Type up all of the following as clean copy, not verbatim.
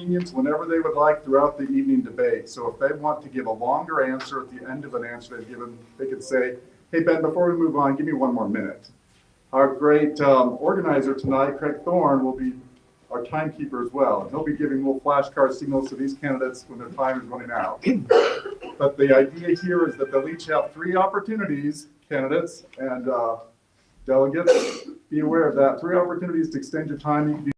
convenience whenever they would like throughout the evening debate. So if they want to give a longer answer at the end of an answer they've given, they could say, hey, Ben, before we move on, give me one more minute. Our great organizer tonight, Craig Thorne, will be our timekeeper as well. And he'll be giving little flashcard signals to these candidates when their time is running out. But the idea here is that they'll each have 3 opportunities, candidates, and delegates, be aware of that. 3 opportunities to extend your time. You can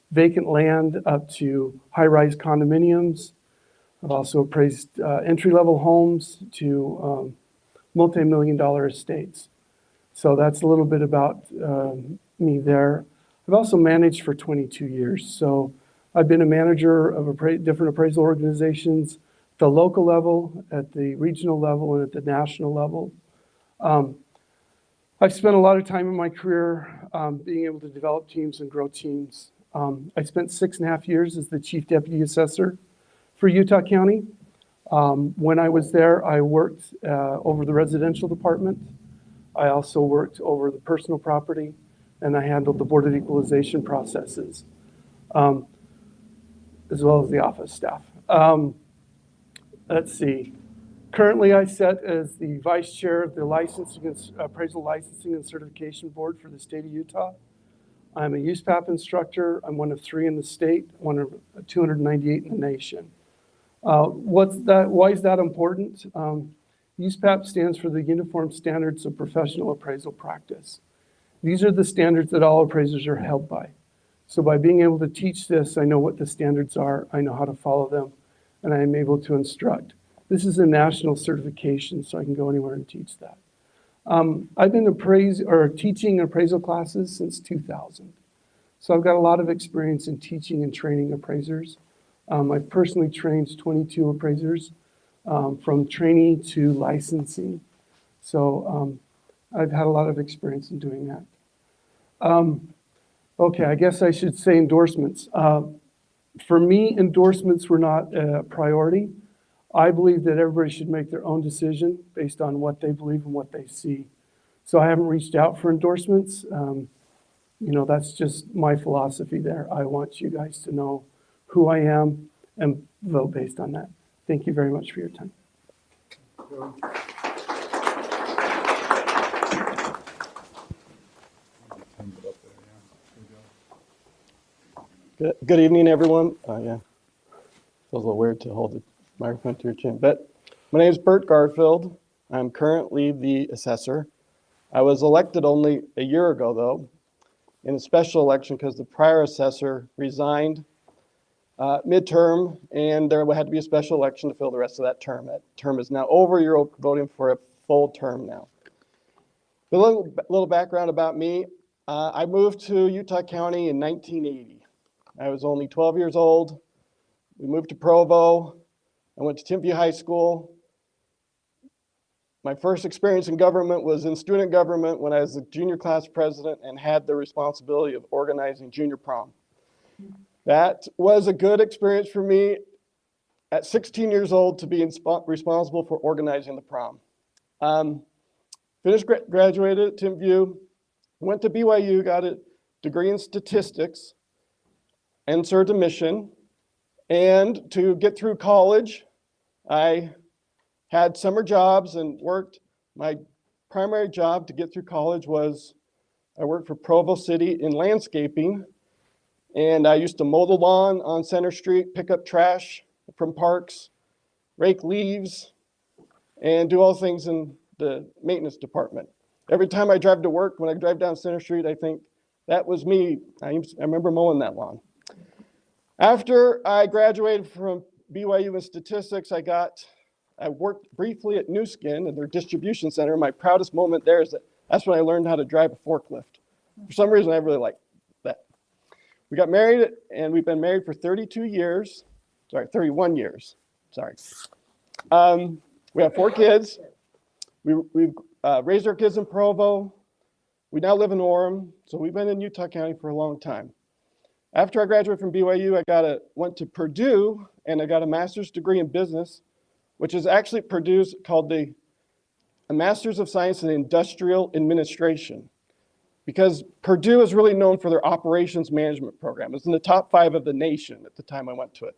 vacant land up to high-rise condominiums. I've also appraised entry-level homes to multi-million-dollar estates. So that's a little bit about me there. I've also managed for 22 years. So I've been a manager of different appraisal organizations at the local level, at the regional level, and at the national level. I've spent a lot of time in my career being able to develop teams and grow teams. I spent 6.5 years as the Chief Deputy Assessor for Utah County. When I was there, I worked over the residential department. I also worked over the personal property, and I handled the Board of Equalization processes, as well as the office staff. Let's see. Currently, I sit as the Vice Chair of the Appraisal Licensing and Certification Board for the state of Utah. I'm a USPAP instructor. I'm one of 3 in the state, one of 298 in the nation. Why is that important? USPAP stands for the Uniform Standards of Professional Appraisal Practice. These are the standards that all appraisers are held by. So by being able to teach this, I know what the standards are, I know how to follow them, and I am able to instruct. This is a national certification, so I can go anywhere and teach that. I've been teaching appraisal classes since 2000. So I've got a lot of experience in teaching and training appraisers. I've personally trained 22 appraisers from trainee to licensing. So I've had a lot of experience in doing that. Okay, I guess I should say endorsements. For me, endorsements were not a priority. I believe that everybody should make their own decision based on what they believe and what they see. So I haven't reached out for endorsements. That's just my philosophy there. I want you guys to know who I am and vote based on that. Thank you very much for your time. Good evening, everyone. Yeah, feels a little weird to hold the microphone to your chin, but my name is Bert Garfield. I'm currently the assessor. I was elected only a year ago, though, in a special election because the prior assessor resigned midterm, and there had to be a special election to fill the rest of that term. That term is now over. You're voting for a full term now. A little background about me. I moved to Utah County in 1980. I was only 12 years old. We moved to Provo. I went to Timpview High School. My first experience in government was in student government when I was the junior class president and had the responsibility of organizing junior prom. That was a good experience for me at 16 years old to be responsible for organizing the prom. Graduated at Timpview, went to BYU, got a degree in statistics, and served a mission. And to get through college, I had summer jobs and worked. My primary job to get through college was I worked for Provo City in landscaping, and I used to mow the lawn on Center Street, pick up trash from parks, rake leaves, and do all things in the maintenance department. Every time I drive to work, when I drive down Center Street, I think that was me. I remember mowing that lawn. After I graduated from BYU in statistics, I worked briefly at New Skin in their distribution center. My proudest moment there is that's when I learned how to drive a forklift. For some reason, I really liked that. We got married, and we've been married for 31 years. Sorry. We have 4 kids. We've raised our kids in Provo. We now live in Orem, so we've been in Utah County for a long time. After I graduated from BYU, I went to Purdue, and I got a master's degree in business, which is actually Purdue's called a Master's of Science in Industrial Administration, because Purdue is really known for their operations management program. It's in the top 5 of the nation at the time I went to it.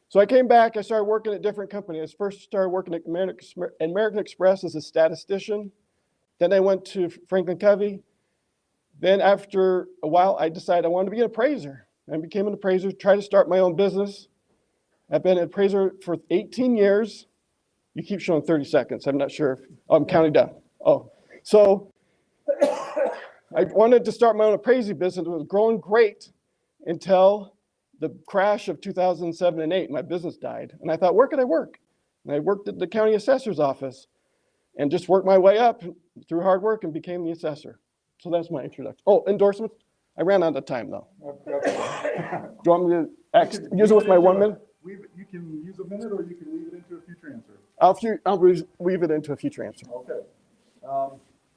So I came back, I started working at different companies. First started working at American Express as a statistician. Then I went to Franklin Covey. Then after a while, I decided I wanted to be an appraiser. I became an appraiser, tried to start my own business. I've been an appraiser for 18 years. You keep showing 30 seconds. I'm not sure. I'm counting down. So I wanted to start my own appraising business. It was growing great until the crash of 2007 and 8. My business died. And I thought, where could I work? And I worked at the county assessor's office and just worked my way up through hard work and became the assessor. So that's my introduction. Oh, endorsements? I ran out of time, though. Do you want me to use it with my 1 minute? You can use a minute, or you can leave it into a future answer. I'll weave it into a future answer. Okay.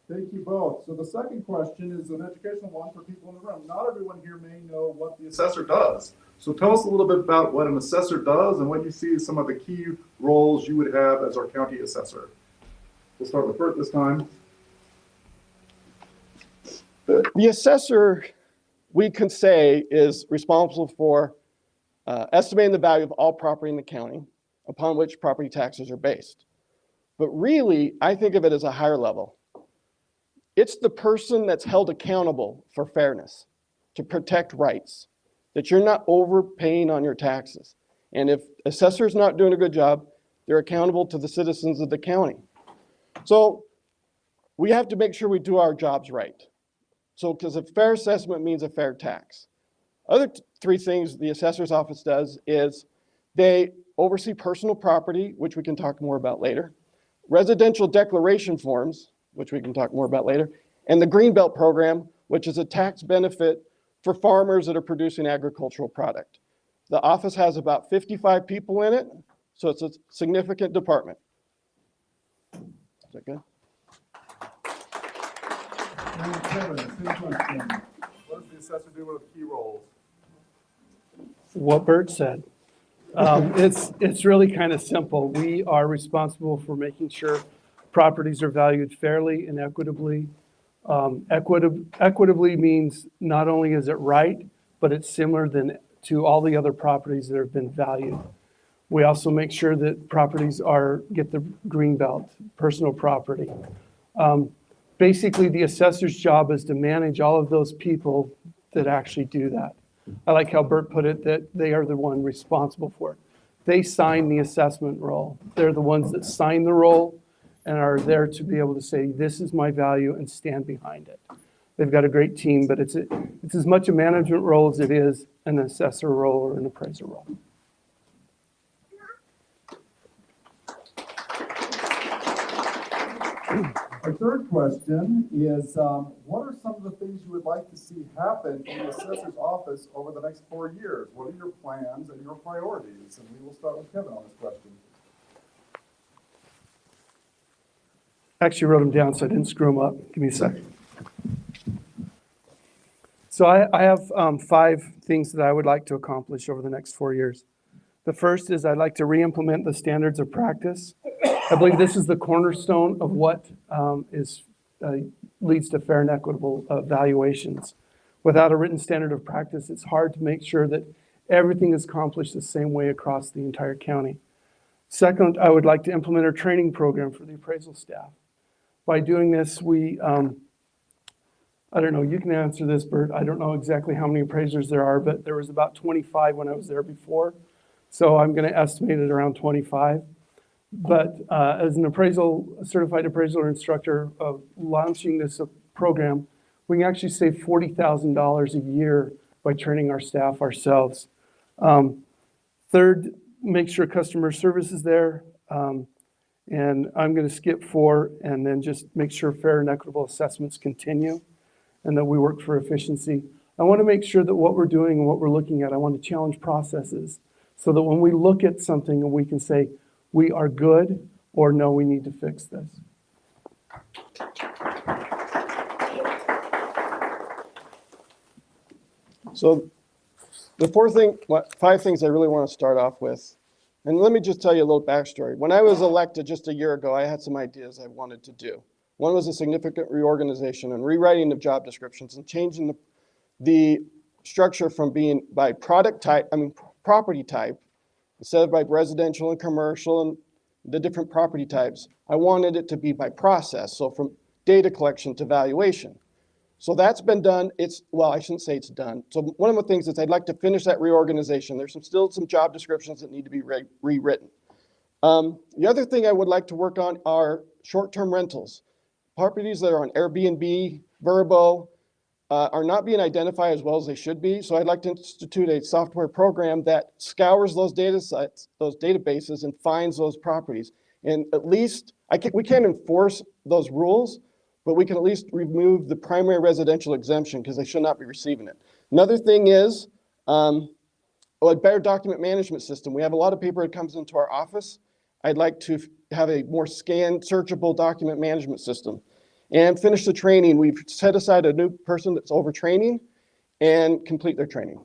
Thank you both. So the second question is an educational one for people in the room. Not everyone here may know what the assessor does. So tell us a little bit about what an assessor does and what you see as some of the key roles you would have as our county assessor. We'll start with Bert this time. The assessor, we can say, is responsible for estimating the value of all property in the county upon which property taxes are based. But really, I think of it as a higher level. It's the person that's held accountable for fairness, to protect rights, that you're not overpaying on your taxes. And if assessor's not doing a good job, they're accountable to the citizens of the county. So we have to make sure we do our jobs right. So, because a fair assessment means a fair tax. Other 3 things the assessor's office does is they oversee personal property, which we can talk more about later, residential declaration forms, which we can talk more about later, and the Greenbelt program, which is a tax benefit for farmers that are producing agricultural product. The office has about 55 people in it, so it's a significant department. Is that good? Number 7, same question. What does the assessor do with key roles? What Bert said. It's really kind of simple. We are responsible for making sure properties are valued fairly and equitably. Equitably means not only is it right, but it's similar to all the other properties that have been valued. We also make sure that properties get the green belt, personal property. Basically, the assessor's job is to manage all of those people that actually do that. I like how Bert put it, that they are the one responsible for it. They sign the assessment roll. They're the ones that sign the roll and are there to be able to say, this is my value, and stand behind it. They've got a great team, but it's as much a management role as it is an assessor role or an appraiser role. Our third question is, what are some of the things you would like to see happen in the assessor's office over the next 4 years? What are your plans and your priorities? And we will start with Kevin on this question. I actually wrote them down so I didn't screw them up. Give me a second. So I have 5 things that I would like to accomplish over the next 4 years. The first is I'd like to re-implement the standards of practice. I believe this is the cornerstone of what leads to fair and equitable valuations. Without a written standard of practice, it's hard to make sure that everything is accomplished the same way across the entire county. Second, I would like to implement a training program for the appraisal staff. By doing this, I don't know, you can answer this, Bert. I don't know exactly how many appraisers there are, but there was about 25 when I was there before. So I'm going to estimate it around 25. But as a certified appraisal instructor launching this program, we can actually save $40,000 a year by training our staff ourselves. Third, make sure customer service is there. And I'm going to skip 4 and then just make sure fair and equitable assessments continue and that we work for efficiency. I want to make sure that what we're doing and what we're looking at, I want to challenge processes so that when we look at something and we can say, we are good, or no, we need to fix this. So the 5 things I really want to start off with, and let me just tell you a little backstory. When I was elected just a year ago, I had some ideas I wanted to do. One was a significant reorganization and rewriting of job descriptions and changing the structure from being by property type, instead of by residential and commercial and the different property types. I wanted it to be by process, so from data collection to valuation. So that's been done. Well, I shouldn't say it's done. So one of the things is I'd like to finish that reorganization. There's still some job descriptions that need to be rewritten. The other thing I would like to work on are short-term rentals. Properties that are on Airbnb, Vrbo, are not being identified as well as they should be. So I'd like to institute a software program that scours those data sets, those databases, and finds those properties. And at least, we can't enforce those rules, but we can at least remove the primary residential exemption because they should not be receiving it. Another thing is a better document management system. We have a lot of paper that comes into our office. I'd like to have a more scanned, searchable document management system. And finish the training. We've set aside a new person that's over training and complete their training.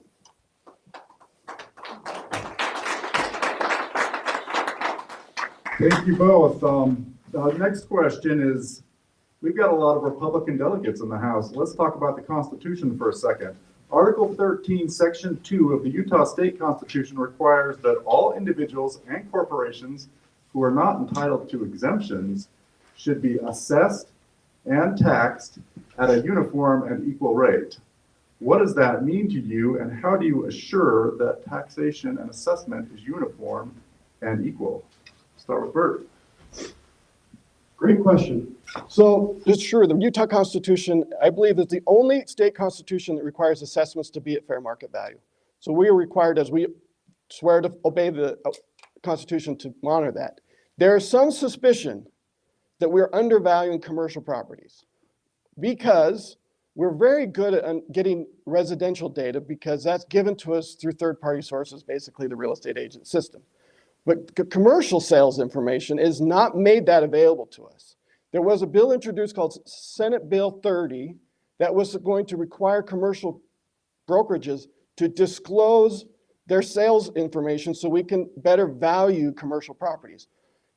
Thank you both. The next question is, we've got a lot of Republican delegates in the House. Let's talk about the Constitution for a second. Article 13, Section 2 of the Utah State Constitution requires that all individuals and corporations who are not entitled to exemptions should be assessed and taxed at a uniform and equal rate. What does that mean to you, and how do you assure that taxation and assessment is uniform and equal? Start with Bert. Great question. So it's true, the Utah Constitution, I believe, is the only state constitution that requires assessments to be at fair market value. So we are required, as we swear to obey the Constitution, to monitor that. There is some suspicion that we're undervaluing commercial properties because we're very good at getting residential data because that's given to us through third-party sources, basically the real estate agent system. But commercial sales information is not made that available to us. There was a bill introduced called Senate Bill 30 that was going to require commercial brokerages to disclose their sales information so we can better value commercial properties.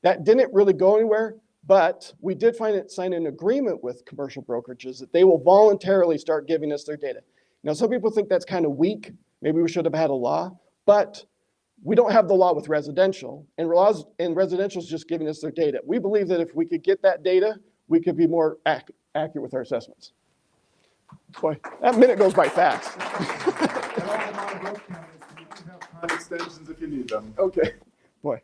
That didn't really go anywhere, but we did sign an agreement with commercial brokerages that they will voluntarily start giving us their data. Now, some people think that's kind of weak. Maybe we should have had a law, but we don't have the law with residential, and residential is just giving us their data. We believe that if we could get that data, we could be more accurate with our assessments. Boy, that minute goes by fast. And all the non-growth counties, you can have time extensions if you need them. Okay, boy.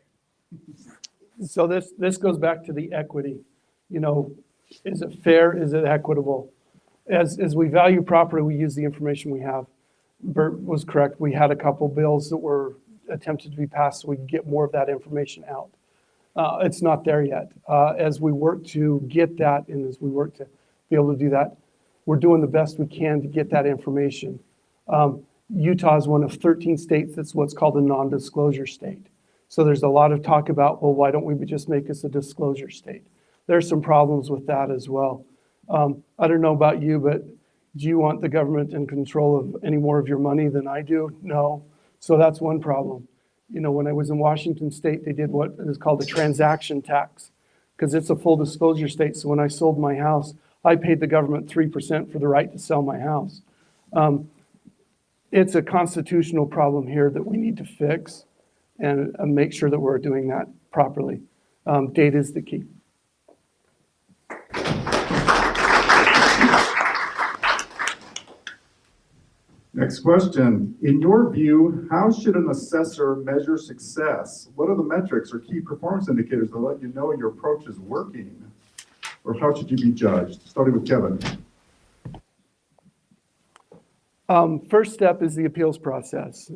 So this goes back to the equity. You know, is it fair? Is it equitable? As we value property, we use the information we have. Bert was correct. We had a couple bills that were attempted to be passed so we could get more of that information out. It's not there yet. As we work to get that and as we work to be able to do that, we're doing the best we can to get that information. Utah is one of 13 states that's what's called a non-disclosure state. So there's a lot of talk about, well, why don't we just make us a disclosure state? There's some problems with that as well. I don't know about you, but do you want the government in control of any more of your money than I do? No. So that's one problem. You know, when I was in Washington State, they did what is called a transaction tax because it's a full disclosure state. So when I sold my house, I paid the government 3% for the right to sell my house. It's a constitutional problem here that we need to fix and make sure that we're doing that properly. Data is the key. Next question. In your view, how should an assessor measure success? What are the metrics or key performance indicators that let you know your approach is working? Or how should you be judged? Starting with Kevin. First step is the appeals process.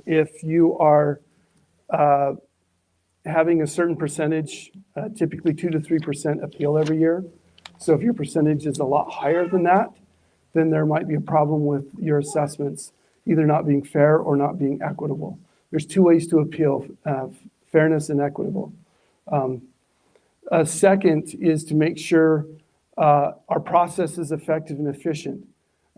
If you are having a certain percentage, typically 2 to 3% appeal every year. So if your percentage is a lot higher than that, then there might be a problem with your assessments, either not being fair or not being equitable. There's two ways to appeal, fairness and equitable. Second is to make sure our process is effective and efficient.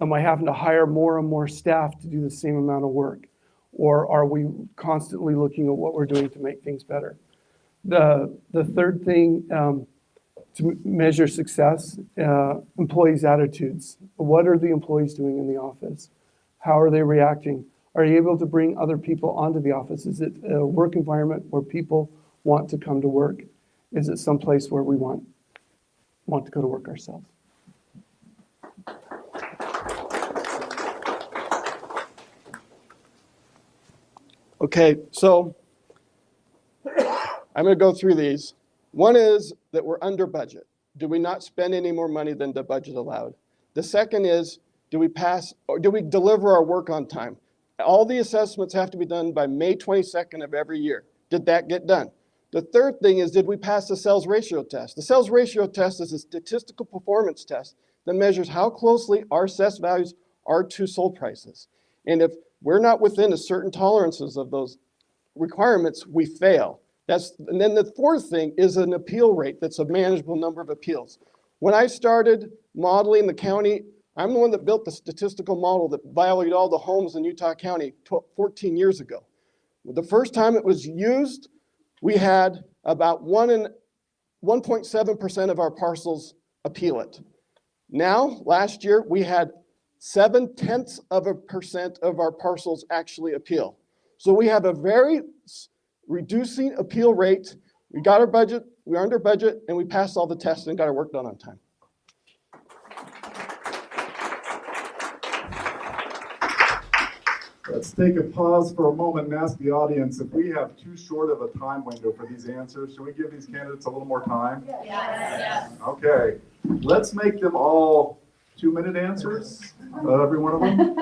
Am I having to hire more and more staff to do the same amount of work? Or are we constantly looking at what we're doing to make things better? The third thing to measure success, employees' attitudes. What are the employees doing in the office? How are they reacting? Are you able to bring other people onto the office? Is it a work environment where people want to come to work? Is it someplace where we want to go to work ourselves? Okay, so I'm going to go through these. One is that we're under budget. Do we not spend any more money than the budget allowed? The second is, do we pass or do we deliver our work on time? All the assessments have to be done by May 22nd of every year. Did that get done? The third thing is, did we pass the sales ratio test? The sales ratio test is a statistical performance test that measures how closely our assessed values are to sold prices. And if we're not within a certain tolerances of those requirements, we fail. And then the fourth thing is an appeal rate that's a manageable number of appeals. When I started modeling the county, I'm the one that built the statistical model that valued all the homes in Utah County 14 years ago. The first time it was used, we had about 1.7% of our parcels appeal it. Now, last year, we had 0.7% of our parcels actually appeal. So we have a very reducing appeal rate. We got our budget, we're under budget, and we passed all the tests and got our work done on time. Let's take a pause for a moment and ask the audience if we have too short of a time window for these answers. Should we give these candidates a little more time? Yes. Okay, let's make them all 2-minute answers, every one of them.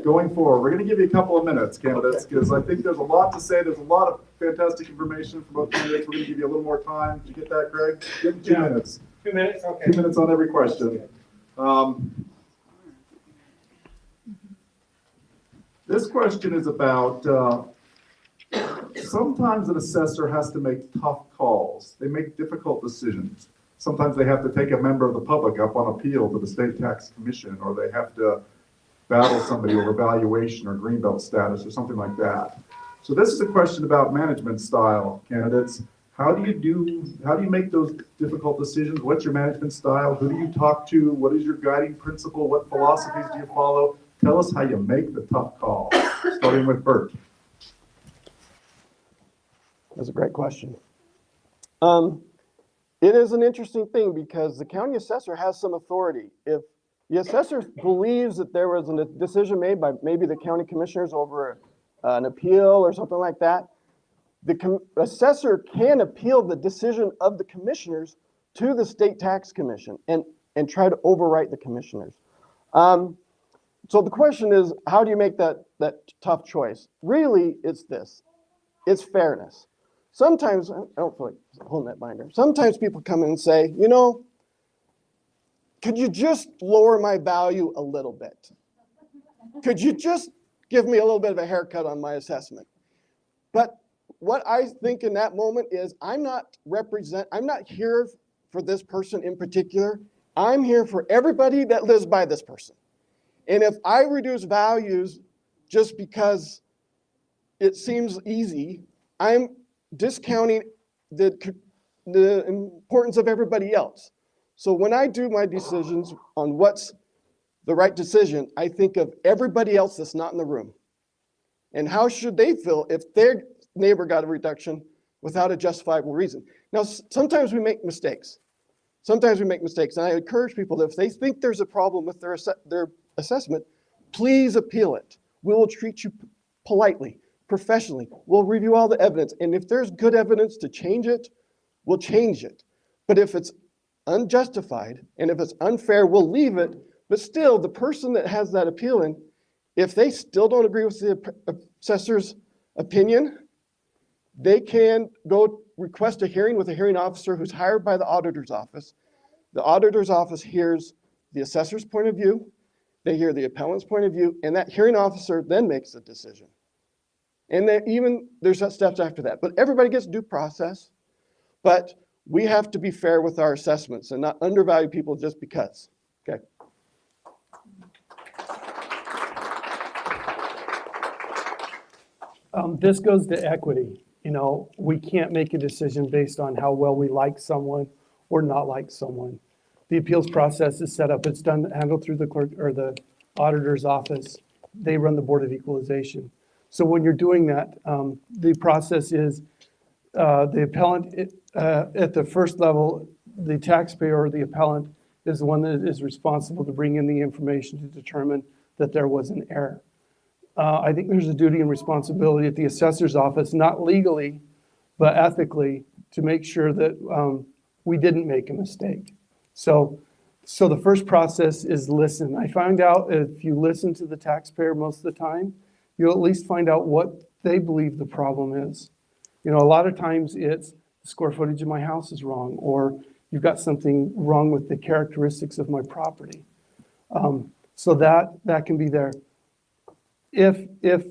Going forward, we're going to give you a couple of minutes, candidates, because I think there's a lot to say. There's a lot of fantastic information from both candidates. We're going to give you a little more time. Did you get that, Greg? Give them 2 minutes. 2 minutes, okay. 2 minutes on every question. This question is about, sometimes an assessor has to make tough calls. They make difficult decisions. Sometimes they have to take a member of the public up on appeal to the state tax commission, or they have to battle somebody over valuation or greenbelt status or something like that. So this is a question about management style, candidates. How do you make those difficult decisions? What's your management style? Who do you talk to? What is your guiding principle? What philosophies do you follow? Tell us how you make the tough call, starting with Bert. That's a great question. It is an interesting thing because the county assessor has some authority. If the assessor believes that there was a decision made by maybe the county commissioners over an appeal or something like that, the assessor can appeal the decision of the commissioners to the state tax commission and try to overwrite the commissioners. So the question is, how do you make that tough choice? Really, it's this. It's fairness. Sometimes, I don't feel like holding that binder. Sometimes people come in and say, you know, could you just lower my value a little bit? Could you just give me a little bit of a haircut on my assessment? But what I think in that moment is I'm not here for this person in particular. I'm here for everybody that lives by this person. And if I reduce values just because it seems easy, I'm discounting the importance of everybody else. So when I do my decisions on what's the right decision, I think of everybody else that's not in the room. And how should they feel if their neighbor got a reduction without a justifiable reason? Now, sometimes we make mistakes. And I encourage people that if they think there's a problem with their assessment, please appeal it. We will treat you politely, professionally. We'll review all the evidence. And if there's good evidence to change it, we'll change it. But if it's unjustified and if it's unfair, we'll leave it. But still, the person that has that appeal in, if they still don't agree with the assessor's opinion, they can go request a hearing with a hearing officer who's hired by the auditor's office. The auditor's office hears the assessor's point of view, they hear the appellant's point of view, and that hearing officer then makes the decision. And then there's steps after that. But everybody gets due process, but we have to be fair with our assessments and not undervalue people just because, okay? This goes to equity. You know, we can't make a decision based on how well we like someone or not like someone. The appeals process is set up. It's handled through the clerk or the auditor's office. They run the Board of Equalization. So when you're doing that, the process is the appellant at the first level, the taxpayer or the appellant is the one that is responsible to bring in the information to determine that there was an error. I think there's a duty and responsibility at the assessor's office, not legally, but ethically, to make sure that we didn't make a mistake. So the first process is listen. I found out if you listen to the taxpayer most of the time, you'll at least find out what they believe the problem is. You know, a lot of times it's the square footage of my house is wrong, or you've got something wrong with the characteristics of my property. So that can be there. If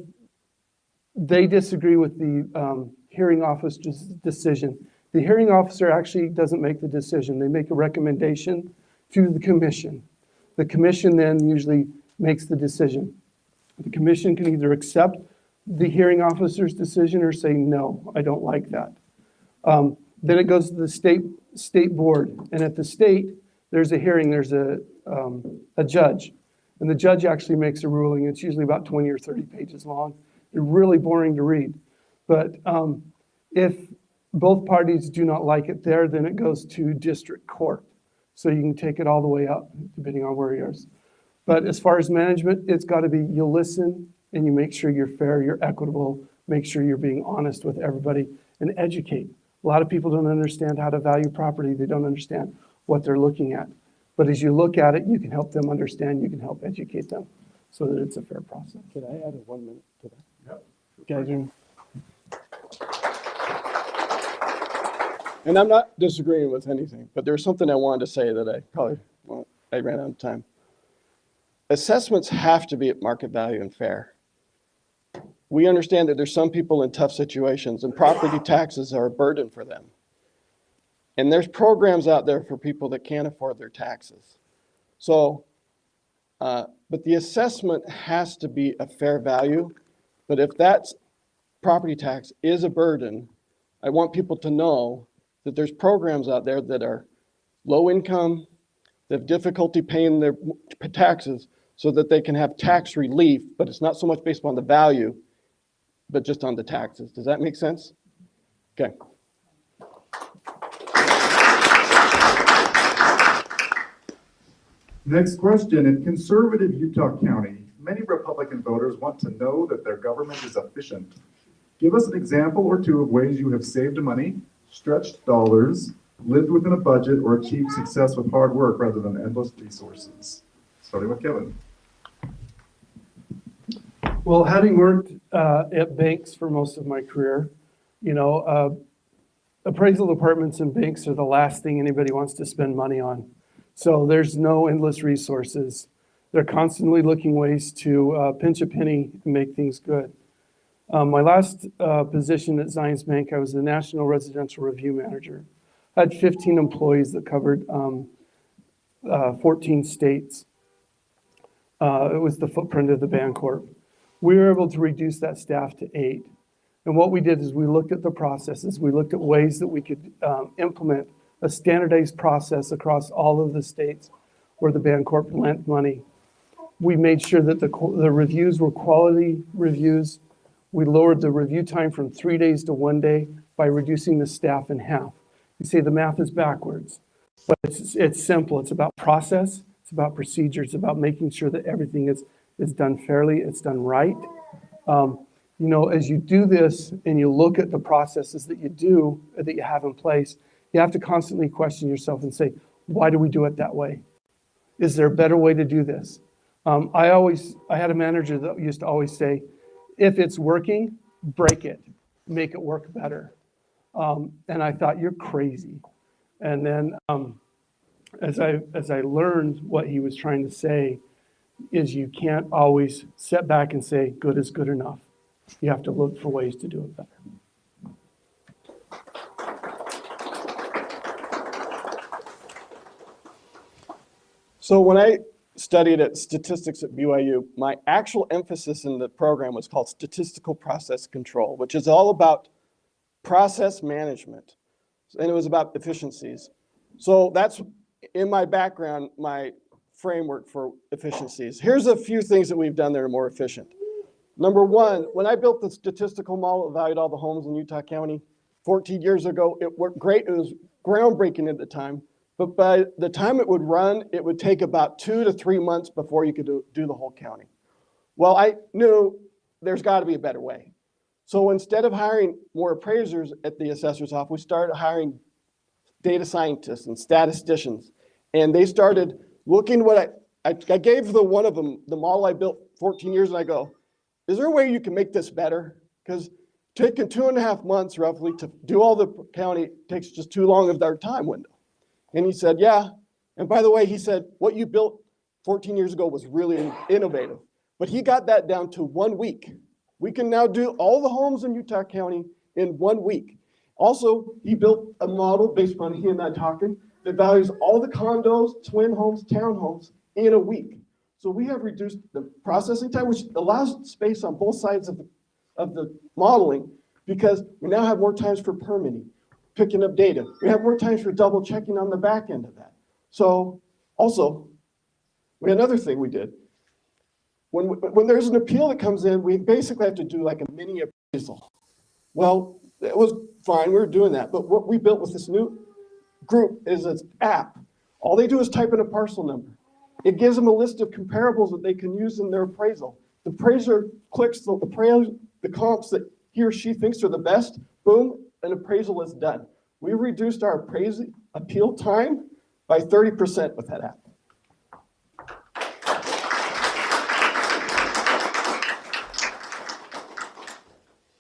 they disagree with the hearing officer's decision, the hearing officer actually doesn't make the decision. They make a recommendation to the commission. The commission then usually makes the decision. The commission can either accept the hearing officer's decision or say, no, I don't like that. Then it goes to the state board. And at the state, there's a hearing, there's a judge. And the judge actually makes a ruling. It's usually about 20 or 30 pages long. They're really boring to read. But if both parties do not like it there, then it goes to district court. So you can take it all the way up, depending on where yours. But as far as management, it's got to be you listen and you make sure you're fair, you're equitable, make sure you're being honest with everybody and educate. A lot of people don't understand how to value property. They don't understand what they're looking at. But as you look at it, you can help them understand, you can help educate them so that it's a fair process. Could I add 1 minute to that? Yep. Okay. And I'm not disagreeing with anything, but there's something I wanted to say that I ran out of time. Assessments have to be at market value and fair. We understand that there's some people in tough situations and property taxes are a burden for them. And there's programs out there for people that can't afford their taxes. So but the assessment has to be a fair value. But if that property tax is a burden, I want people to know that there's programs out there that are low income, that have difficulty paying their taxes so that they can have tax relief, but it's not so much based on the value, but just on the taxes. Does that make sense? Okay. Next question. In conservative Utah County, many Republican voters want to know that their government is efficient. Give us an example or two of ways you have saved money, stretched dollars, lived within a budget, or achieved success with hard work rather than endless resources. Starting with Kevin. Well, having worked at banks for most of my career, appraisal departments and banks are the last thing anybody wants to spend money on. So there's no endless resources. They're constantly looking ways to pinch a penny and make things good. My last position at Zions Bank, I was the National Residential Review Manager. I had 15 employees that covered 14 states. It was the footprint of the Bancorp. We were able to reduce that staff to 8. And what we did is we looked at the processes. We looked at ways that we could implement a standardized process across all of the states where the Bancorp lent money. We made sure that the reviews were quality reviews. We lowered the review time from 3 days to 1 day by reducing the staff in half. You say the math is backwards, but it's simple. It's about process. It's about procedure. It's about making sure that everything is done fairly. It's done right. As you do this and you look at the processes that you have in place, you have to constantly question yourself and say, why do we do it that way? Is there a better way to do this? I had a manager that used to always say, if it's working, break it, make it work better. And I thought, you're crazy. And then as I learned what he was trying to say is you can't always sit back and say, good is good enough. You have to look for ways to do it better. So when I studied at statistics at BYU, my actual emphasis in the program was called statistical process control, which is all about process management. And it was about efficiencies. So that's in my background, my framework for efficiencies. Here's a few things that we've done that are more efficient. Number one, when I built the statistical model that valued all the homes in Utah County 14 years ago, it worked great. It was groundbreaking at the time. But by the time it would run, it would take about 2 to 3 months before you could do the whole county. Well, I knew there's got to be a better way. So instead of hiring more appraisers at the assessor's office, we started hiring data scientists and statisticians. And they started looking what I gave one of them the model I built 14 years, and I go, is there a way you can make this better? Because taking 2.5 months roughly to do all the county takes just too long of their time window. And he said, yeah. And by the way, he said, what you built 14 years ago was really innovative. But he got that down to 1 week. We can now do all the homes in Utah County in 1 week. Also, he built a model based on he and I talking that values all the condos, twin homes, townhomes in a week. So we have reduced the processing time, which allows space on both sides of the modeling, because we now have more times for permitting, picking up data. We have more times for double checking on the back end of that. So also, we had another thing we did. When there's an appeal that comes in, we basically have to do like a mini appraisal. Well, it was fine, we were doing that. But what we built with this new group is an app. All they do is type in a parcel number. It gives them a list of comparables that they can use in their appraisal. The appraiser clicks the comps that he or she thinks are the best, boom, an appraisal is done. We reduced our appeal time by 30% with that app.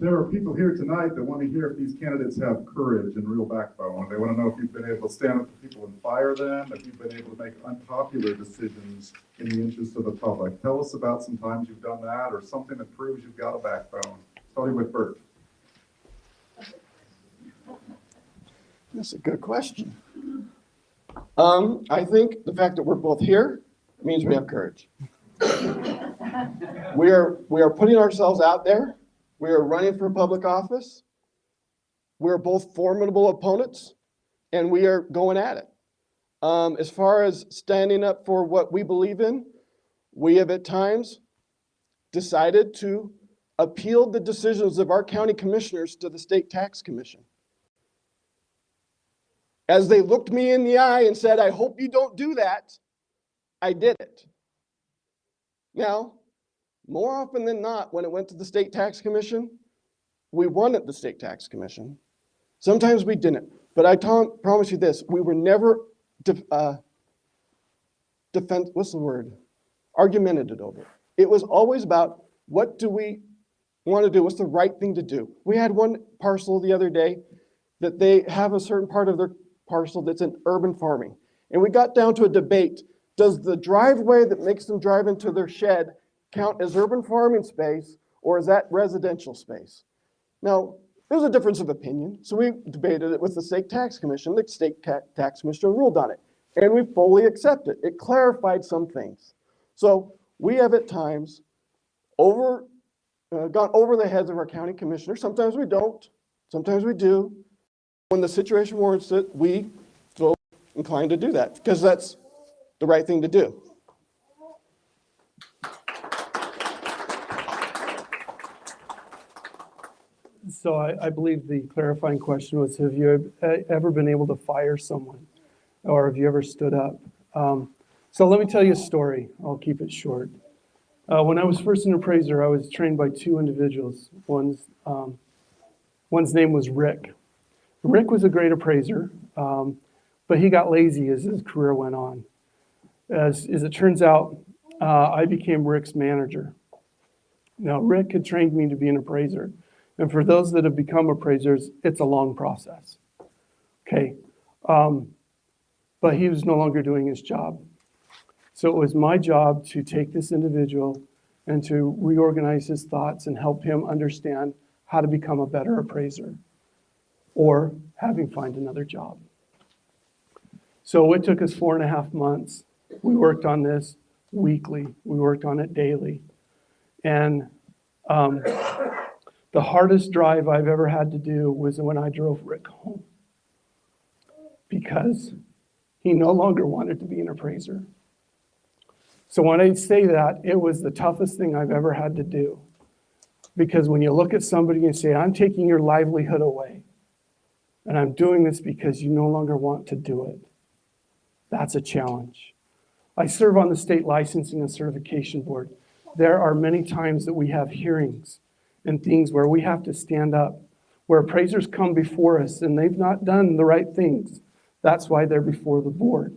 There are people here tonight that want to hear if these candidates have courage and real backbone. They want to know if you've been able to stand up to people and fire them, if you've been able to make unpopular decisions in the interest of the public. Tell us about some times you've done that or something that proves you've got a backbone. Starting with Bert. That's a good question. I think the fact that we're both here means we have courage. We are putting ourselves out there. We are running for public office. We're both formidable opponents, and we are going at it. As far as standing up for what we believe in, we have at times decided to appeal the decisions of our county commissioners to the state tax commission. As they looked me in the eye and said, I hope you don't do that, I did it. Now, more often than not, when it went to the state tax commission, we won at the state tax commission. Sometimes we didn't, but I promise you this, we were never argumentative over it. It was always about, what do we want to do? What's the right thing to do? We had one parcel the other day that they have a certain part of their parcel that's in urban farming. And we got down to a debate. Does the driveway that makes them drive into their shed count as urban farming space, or is that residential space? Now, there was a difference of opinion, so we debated it with the state tax commission. The state tax commission ruled on it, and we fully accept it. It clarified some things. So we have at times gone over the heads of our county commissioners. Sometimes we don't, sometimes we do. When the situation warrants it, we feel inclined to do that, because that's the right thing to do. So I believe the clarifying question was, have you ever been able to fire someone? Or have you ever stood up? So let me tell you a story. I'll keep it short. When I was first an appraiser, I was trained by two individuals. One's name was Rick. Rick was a great appraiser, but he got lazy as his career went on. As it turns out, I became Rick's manager. Now, Rick had trained me to be an appraiser. And for those that have become appraisers, it's a long process. Okay. But he was no longer doing his job. So it was my job to take this individual and to reorganize his thoughts and help him understand how to become a better appraiser or have him find another job. So it took us 4.5 months. We worked on this weekly. We worked on it daily. And the hardest drive I've ever had to do was when I drove Rick home, because he no longer wanted to be an appraiser. So when I say that, it was the toughest thing I've ever had to do. Because when you look at somebody and say, I'm taking your livelihood away, and I'm doing this because you no longer want to do it, that's a challenge. I serve on the State Licensing and Certification Board. There are many times that we have hearings and things where we have to stand up, where appraisers come before us and they've not done the right things. That's why they're before the board.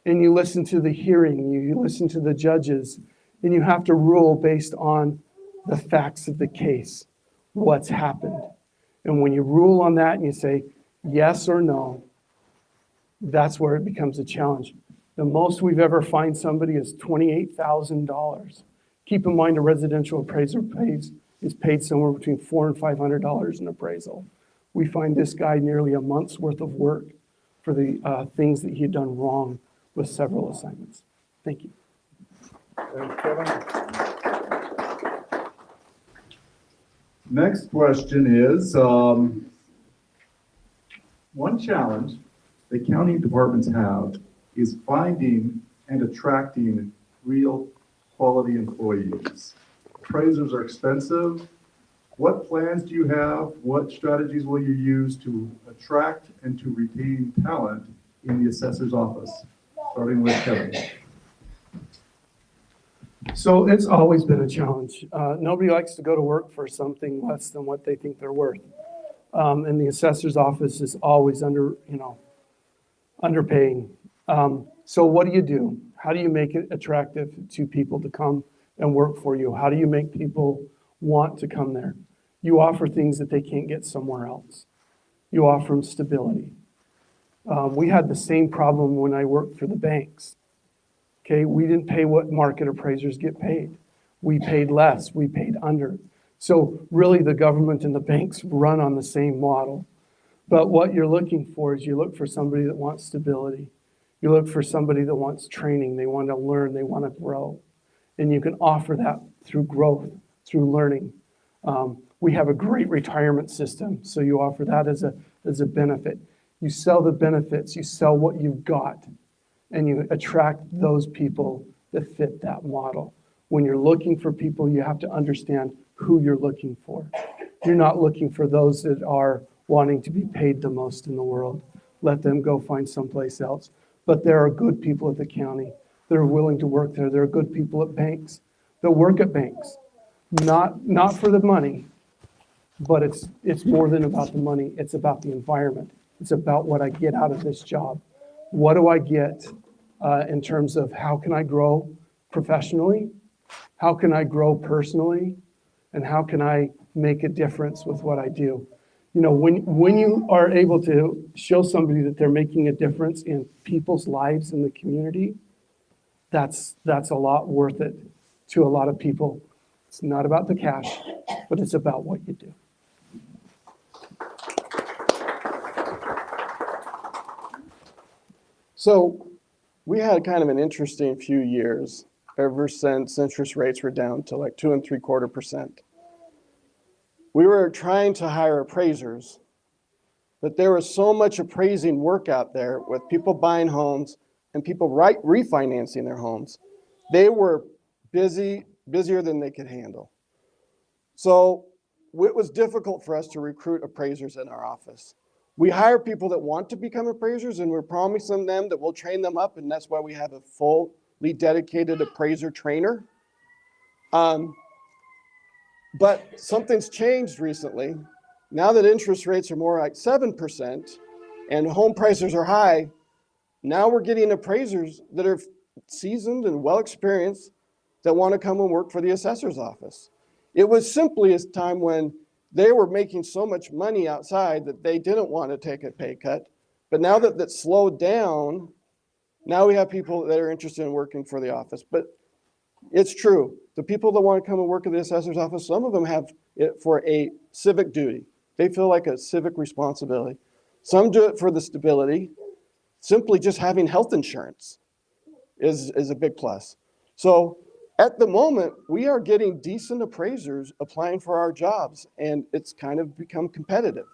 And you listen to the hearing, you listen to the judges, and you have to rule based on the facts of the case, what's happened. And when you rule on that and you say yes or no, that's where it becomes a challenge. The most we've ever fined somebody is $28,000. Keep in mind, a residential appraiser is paid somewhere between $400 and $500 in appraisal. We find this guy nearly a month's worth of work for the things that he had done wrong with several assignments. Thank you. Thanks, Kevin. Next question is, one challenge the county departments have is finding and attracting real quality employees. Appraisers are expensive. What plans do you have? What strategies will you use to attract and to retain talent in the assessor's office? Starting with Kevin. So it's always been a challenge. Nobody likes to go to work for something less than what they think they're worth. And the assessor's office is always underpaying. So what do? How do you make it attractive to people to come and work for you? How do you make people want to come there? You offer things that they can't get somewhere else. You offer them stability. We had the same problem when I worked for the banks. Okay, we didn't pay what market appraisers get paid. We paid less, we paid under. So really the government and the banks run on the same model. But what you're looking for is you look for somebody that wants stability. You look for somebody that wants training. They want to learn, they want to grow. And you can offer that through growth, through learning. We have a great retirement system, so you offer that as a benefit. You sell the benefits, you sell what you've got, and you attract those people that fit that model. When you're looking for people, you have to understand who you're looking for. You're not looking for those that are wanting to be paid the most in the world. Let them go find someplace else. But there are good people at the county that are willing to work there. There are good people at banks that work at banks. Not for the money, but it's more than about the money. It's about the environment. It's about what I get out of this job. What do I get in terms of how can I grow professionally? How can I grow personally? And how can I make a difference with what I do? You know, when you are able to show somebody that they're making a difference in people's lives in the community, that's a lot worth it to a lot of people. It's not about the cash, but it's about what you do. So we had kind of an interesting few years ever since interest rates were down to like 2.75%. We were trying to hire appraisers, but there was so much appraising work out there with people buying homes and people refinancing their homes. They were busier than they could handle. So it was difficult for us to recruit appraisers in our office. We hire people that want to become appraisers, and we're promising them that we'll train them up, and that's why we have a fully dedicated appraiser trainer. But something's changed recently. Now that interest rates are more like 7% and home prices are high, now we're getting appraisers that are seasoned and well-experienced that want to come and work for the assessor's office. It was simply a time when they were making so much money outside that they didn't want to take a pay cut. But now that that's slowed down, now we have people that are interested in working for the office. But it's true. The people that want to come and work at the assessor's office, some of them have it for a civic duty. They feel like a civic responsibility. Some do it for the stability. Simply just having health insurance is a big plus. So at the moment, we are getting decent appraisers applying for our jobs, and it's kind of become competitive.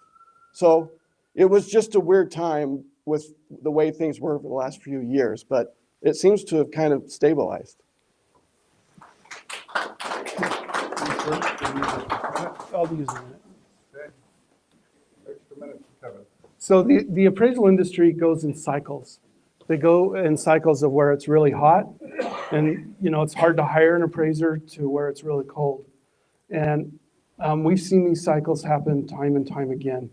So it was just a weird time with the way things were for the last few years, but it seems to have kind of stabilized. I'll use a minute. Okay. Extra minute for Kevin. So the appraisal industry goes in cycles. They go in cycles of where it's really hot and, you know, it's hard to hire an appraiser to where it's really cold. And we've seen these cycles happen time and time again.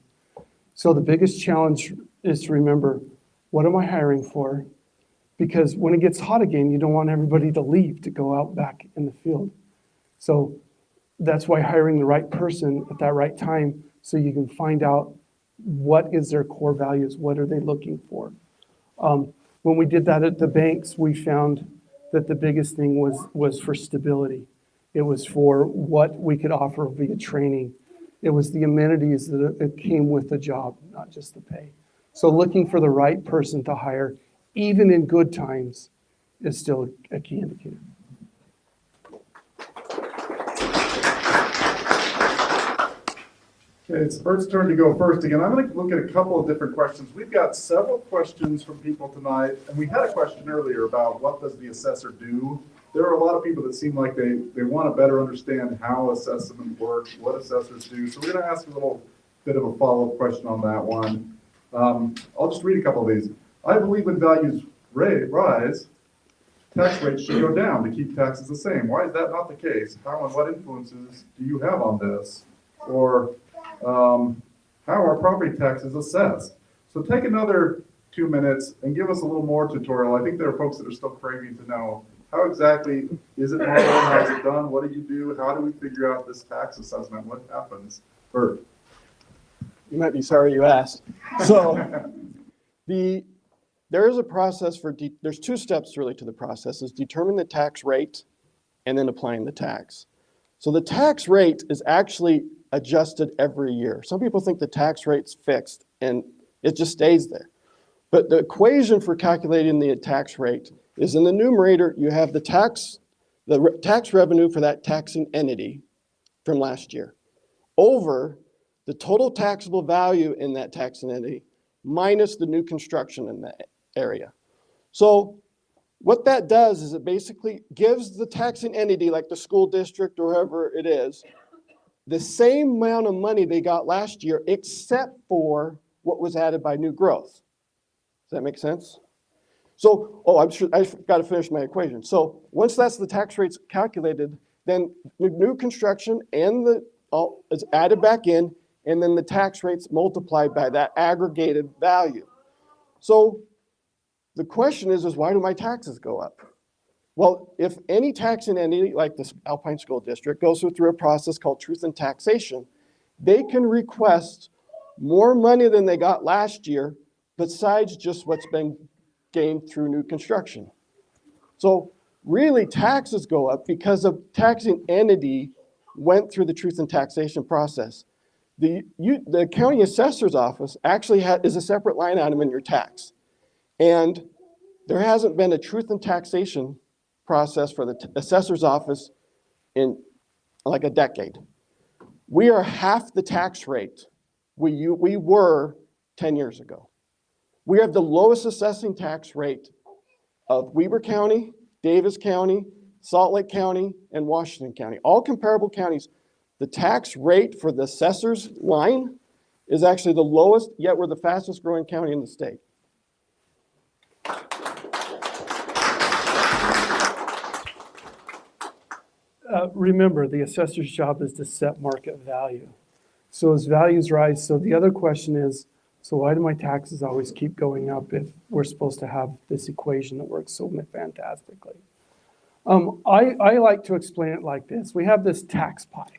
So the biggest challenge is to remember, what am I hiring for? Because when it gets hot again, you don't want everybody to leave to go out back in the field. So that's why hiring the right person at that right time, so you can find out what is their core values, what are they looking for. When we did that at the banks, we found that the biggest thing was for stability. It was for what we could offer via training. It was the amenities that came with the job, not just the pay. So looking for the right person to hire, even in good times, is still a key indicator. Okay, it's Bert's turn to go first again. I'm going to look at a couple of different questions. We've got several questions from people tonight, and we had a question earlier about what does the assessor do? There are a lot of people that seem like they want to better understand how assessment works, what assessors do. So we're going to ask a little bit of a follow-up question on that one. I'll just read a couple of these. I believe when values rise, tax rates should go down to keep taxes the same. Why is that not the case? How and what influences do you have on this? Or how are property taxes assessed? So take another 2 minutes and give us a little more tutorial. I think there are folks that are still craving to know how exactly is it modeled, how is it done, what do you do, how do we figure out this tax assessment, what happens? Bert. You might be sorry you asked. So there is a process there's two steps really to the process, is determine the tax rate and then applying the tax. So the tax rate is actually adjusted every year. Some people think the tax rate's fixed and it just stays there. But the equation for calculating the tax rate is in the numerator, you have the the tax revenue for that taxing entity from last year over the total taxable value in that taxing entity minus the new construction in that area. So what that does is it basically gives the taxing entity, like the school district or whoever it is, the same amount of money they got last year, except for what was added by new growth. Does that make sense? So, I got to finish my equation. So once that's the tax rates calculated, then the new construction and is added back in, and then the tax rates multiplied by that aggregated value. So the question is why do my taxes go up? Well, if any taxing entity, like the Alpine School District, goes through a process called truth in taxation, they can request more money than they got last year, besides just what's been gained through new construction. So really, taxes go up because a taxing entity went through the truth in taxation process. The county assessor's office actually is a separate line item in your tax. And there hasn't been a truth in taxation process for the assessor's office in like a decade. We are half the tax rate we were 10 years ago. We have the lowest assessing tax rate of Weber County, Davis County, Salt Lake County, and Washington County, all comparable counties. The tax rate for the assessor's line is actually the lowest, yet we're the fastest growing county in the state. Remember, the assessor's job is to set market value. So as values rise, so the other question is, so why do my taxes always keep going up if we're supposed to have this equation that works so fantastically? I like to explain it like this. We have this tax pie.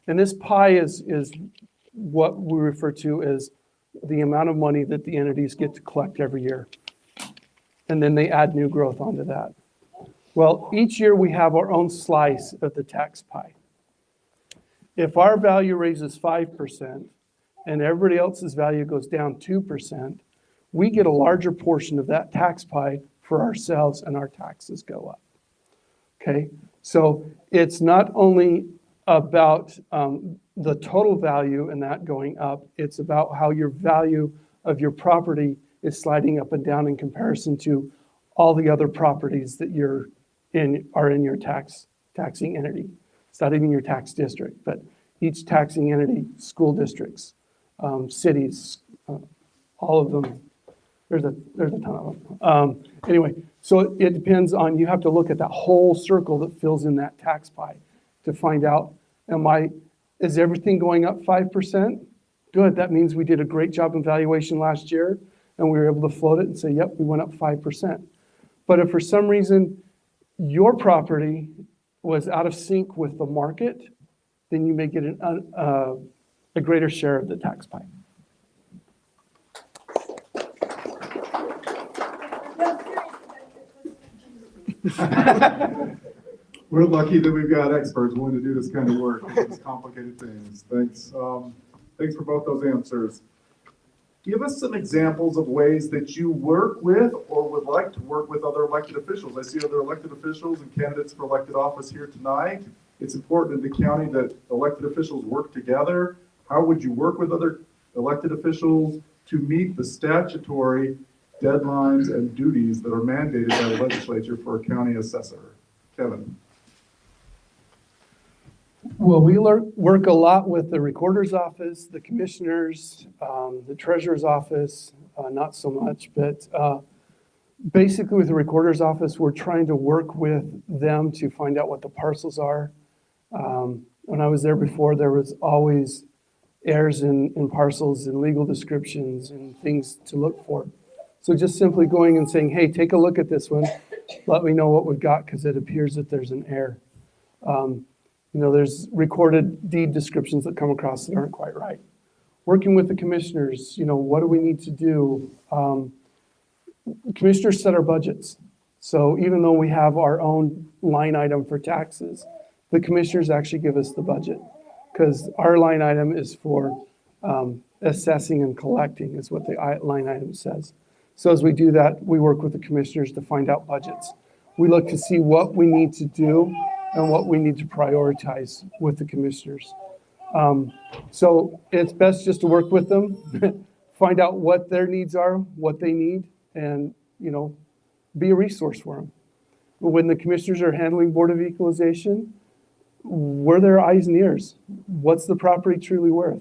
And this pie is what we refer to as the amount of money that the entities get to collect every year. And then they add new growth onto that. Well, each year we have our own slice of the tax pie. If our value raises 5% and everybody else's value goes down 2%, we get a larger portion of that tax pie for ourselves and our taxes go up. Okay, so it's not only about the total value and that going up, it's about how your value of your property is sliding up and down in comparison to all the other properties that are in your taxing entity. It's not even your tax district, but each taxing entity, school districts, cities, all of them. There's a ton of them. Anyway, so it depends on, you have to look at that whole circle that fills in that tax pie to find out, is everything going up 5%? Good, that means we did a great job in valuation last year and we were able to float it and say, yep, we went up 5%. But if for some reason your property was out of sync with the market, then you may get a greater share of the tax pie. We're lucky that we've got experts willing to do this kind of work, these complicated things. Thanks. Thanks for both those answers. Give us some examples of ways that you work with or would like to work with other elected officials. I see other elected officials and candidates for elected office here tonight. It's important in the county that elected officials work together. How would you work with other elected officials to meet the statutory deadlines and duties that are mandated by the legislature for a county assessor? Kevin. Well, we work a lot with the recorder's office, the commissioners, the treasurer's office, not so much, but basically with the recorder's office, we're trying to work with them to find out what the parcels are. When I was there before, there was always errors in parcels and legal descriptions and things to look for. So just simply going and saying, hey, take a look at this one. Let me know what we've got because it appears that there's an error. There's recorded deed descriptions that come across that aren't quite right. Working with the commissioners, what do we need to do? Commissioners set our budgets. So even though we have our own line item for taxes, the commissioners actually give us the budget because our line item is for assessing and collecting is what the line item says. So as we do that, we work with the commissioners to find out budgets. we look to see what we need to do and what we need to prioritize with the commissioners. So it's best just to work with them, find out what their needs are, what they need, and, be a resource for them. When the commissioners are handling Board of Equalization, we're their eyes and ears. What's the property truly worth?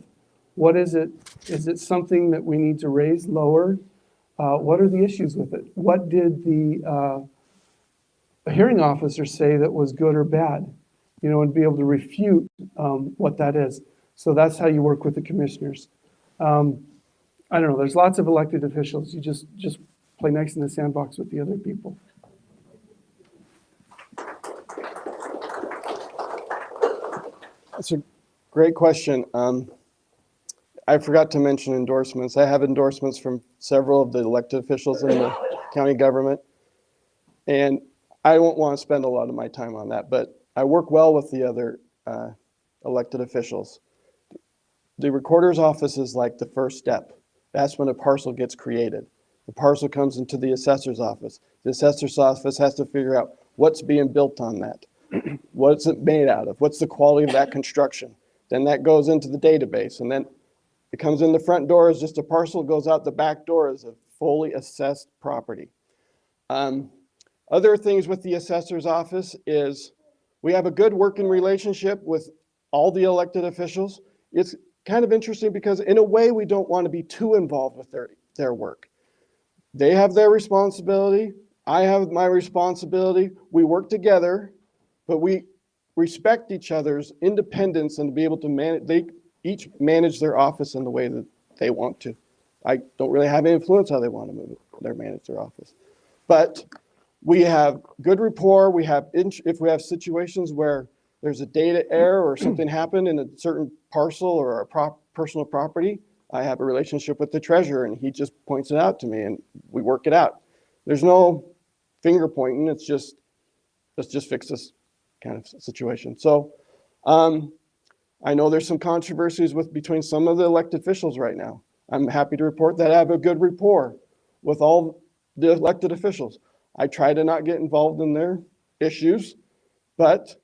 What is it? Is it something that we need to raise, lower? What are the issues with it? What did the hearing officer say that was good or bad? And be able to refute what that is. So that's how you work with the commissioners. I don't know, there's lots of elected officials. You just play nice in the sandbox with the other people. That's a great question. I forgot to mention endorsements. I have endorsements from several of the elected officials in the county government. And I won't want to spend a lot of my time on that, but I work well with the other elected officials. The recorder's office is like the first step. That's when a parcel gets created. The parcel comes into the assessor's office. The assessor's office has to figure out what's being built on that. What's it made out of? What's the quality of that construction? Then that goes into the database, and then it comes in the front door as just a parcel, goes out the back door as a fully assessed property. Other things with the assessor's office is we have a good working relationship with all the elected officials. It's kind of interesting because in a way we don't want to be too involved with their work. They have their responsibility. I have my responsibility. We work together, but we respect each other's independence and to be able to manage. They each manage their office in the way that they want to. I don't really have any influence how they want to manage their office. But we have good rapport. We have, if we have situations where there's a data error or something happened in a certain parcel or a personal property, I have a relationship with the treasurer and he just points it out to me and we work it out. There's no finger pointing. It's just, let's just fix this kind of situation. So I know there's some controversies between some of the elected officials right now. I'm happy to report that I have a good rapport with all the elected officials. I try to not get involved in their issues, but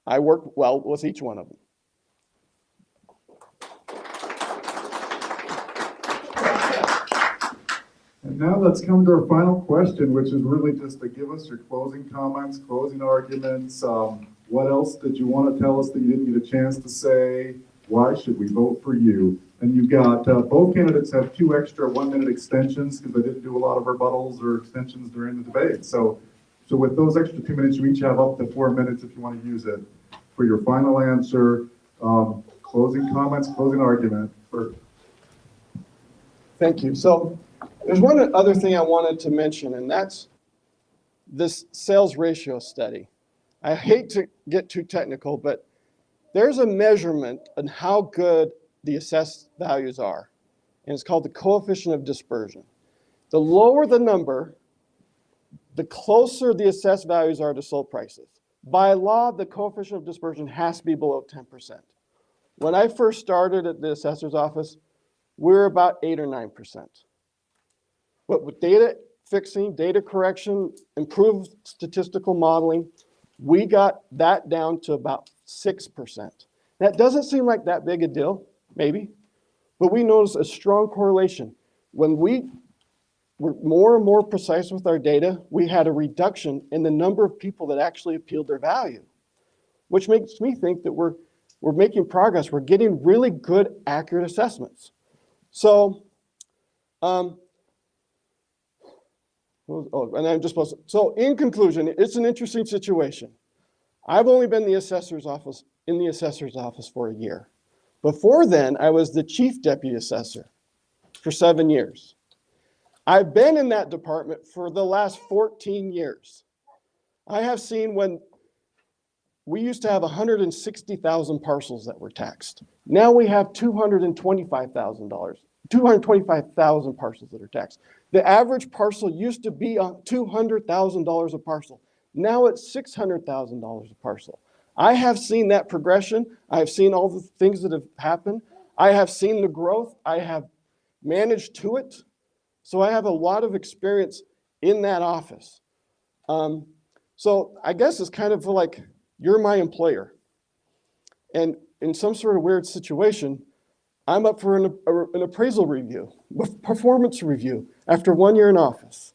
I work well with each one of them. And now let's come to our final question, which is really just to give us your closing comments, closing arguments. What else did you want to tell us that you didn't get a chance to say? Why should we vote for you? And you've got, both candidates have 2 extra 1-minute extensions because they didn't do a lot of rebuttals or extensions during the debate. So with those extra 2 minutes, you each have up to 4 minutes if you want to use it for your final answer, closing comments, closing argument. Thank you. So there's one other thing I wanted to mention, and that's this sales ratio study. I hate to get too technical, but there's a measurement on how good the assessed values are, and it's called the coefficient of dispersion. The lower the number, the closer the assessed values are to sold prices. By law, the coefficient of dispersion has to be below 10%. When I first started at the assessor's office, we were about 8 or 9%. But with data fixing, data correction, improved statistical modeling, we got that down to about 6%. That doesn't seem like that big a deal, maybe, but we noticed a strong correlation. When we were more and more precise with our data, we had a reduction in the number of people that actually appealed their value, which makes me think that we're making progress. We're getting really good, accurate assessments. So, so in conclusion, it's an interesting situation. I've only been in the assessor's office for a year. Before then, I was the chief deputy assessor for 7 years. I've been in that department for the last 14 years. I have seen when we used to have 160,000 parcels that were taxed. Now we have 225,000 parcels that are taxed. The average parcel used to be $200,000 a parcel. Now it's $600,000 a parcel. I have seen that progression. I have seen all the things that have happened. I have seen the growth. I have managed to it. So I have a lot of experience in that office. So I guess it's kind of like you're my employer. And in some sort of weird situation, I'm up for an appraisal review, a performance review after 1 year in office.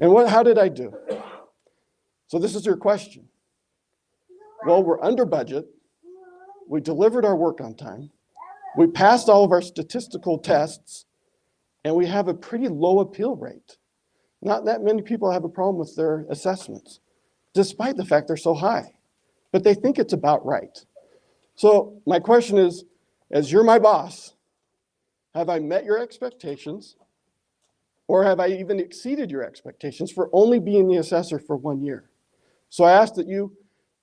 And how did I do? So this is your question. Well, we're under budget. We delivered our work on time. We passed all of our statistical tests, and we have a pretty low appeal rate. Not that many people have a problem with their assessments, despite the fact they're so high. But they think it's about right. So my question is, as you're my boss, have I met your expectations? Or have I even exceeded your expectations for only being the assessor for 1 year? So I ask that you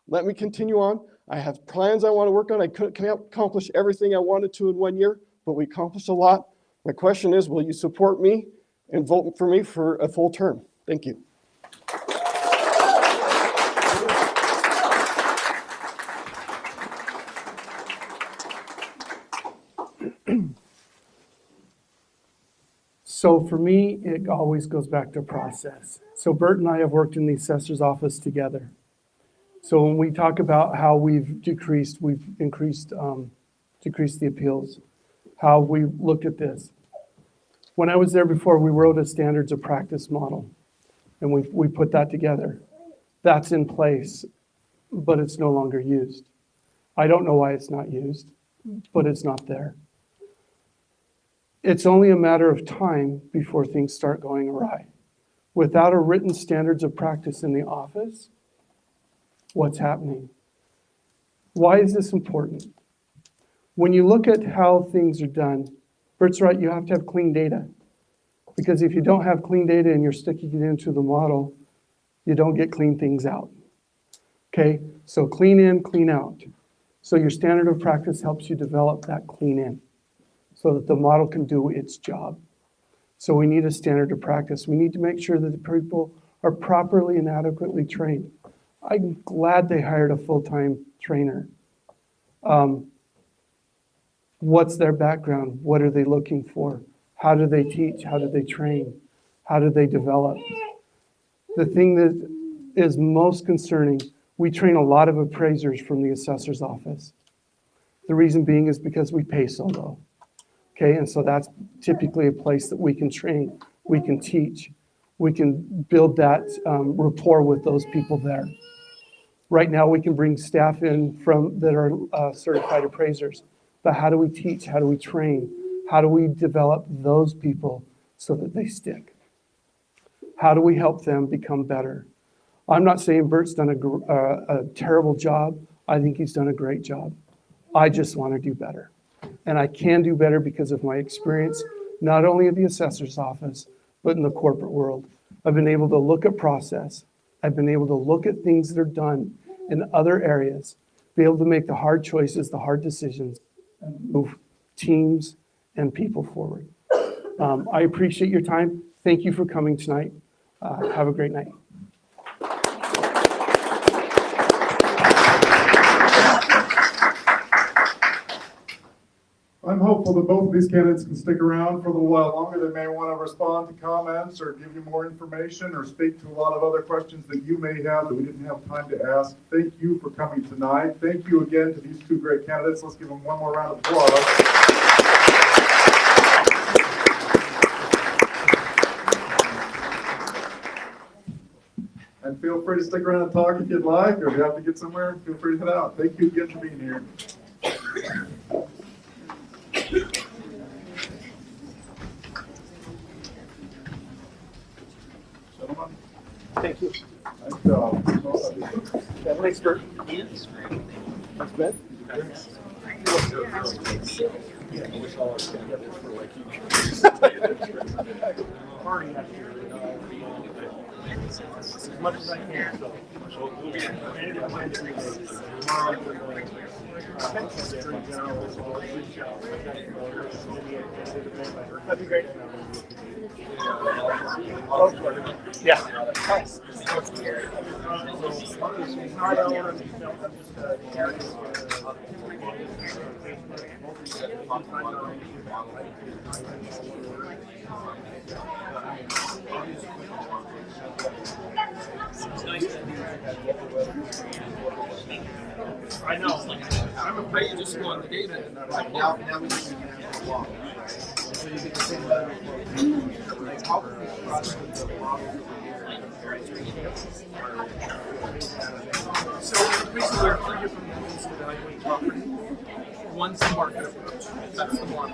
let me continue on. I have plans I want to work on. I couldn't accomplish everything I wanted to in 1 year, but we accomplished a lot. My question is, will you support me and vote for me for a full term? Thank you. So for me, it always goes back to process. So Bert and I have worked in the assessor's office together. So when we talk about how we've increased the appeals, how we looked at this. When I was there before, we wrote a standards of practice model, and we put that together. That's in place, but it's no longer used. I don't know why it's not used, but it's not there. It's only a matter of time before things start going awry. Without a written standards of practice in the office, what's happening? Why is this important? When you look at how things are done, Bert's right, you have to have clean data. Because if you don't have clean data and you're sticking it into the model, you don't get clean things out. Okay, so clean in, clean out. So your standard of practice helps you develop that clean in, so that the model can do its job. So we need a standard of practice. We need to make sure that the people are properly and adequately trained. I'm glad they hired a full-time trainer. What's their background? What are they looking for? How do they teach? How do they train? How do they develop? The thing that is most concerning, we train a lot of appraisers from the assessor's office. The reason being is because we pay so low. Okay, and so that's typically a place that we can train, we can teach, we can build that rapport with those people there. Right now, we can bring staff in that are certified appraisers, but how do we teach? How do we train? How do we develop those people so that they stick? How do we help them become better? I'm not saying Bert's done a terrible job. I think he's done a great job. I just want to do better. And I can do better because of my experience, not only at the assessor's office, but in the corporate world. I've been able to look at process. I've been able to look at things that are done in other areas, be able to make the hard choices, the hard decisions, and move teams and people forward. I appreciate your time. Thank you for coming tonight. Have a great night. I'm hopeful that both of these candidates can stick around for a little while longer. They may want to respond to comments or give you more information or speak to a lot of other questions that you may have that we didn't have time to ask. Thank you for coming tonight. Thank you again to these two great candidates. Let's give them one more round of applause. And feel free to stick around and talk if you'd like, or if you have to get somewhere, feel free to head out. Thank you again for being here. Gentlemen. Thank you. Nice job. Thanks, Bert. Thanks, Ben. As much as I can. That'd be great. Yeah. I know. I'm afraid you just go on the data and now we can walk. So you get the same like how can we process the model? So the reason we're free from the rules to evaluate property, one's the market approach. That's the one.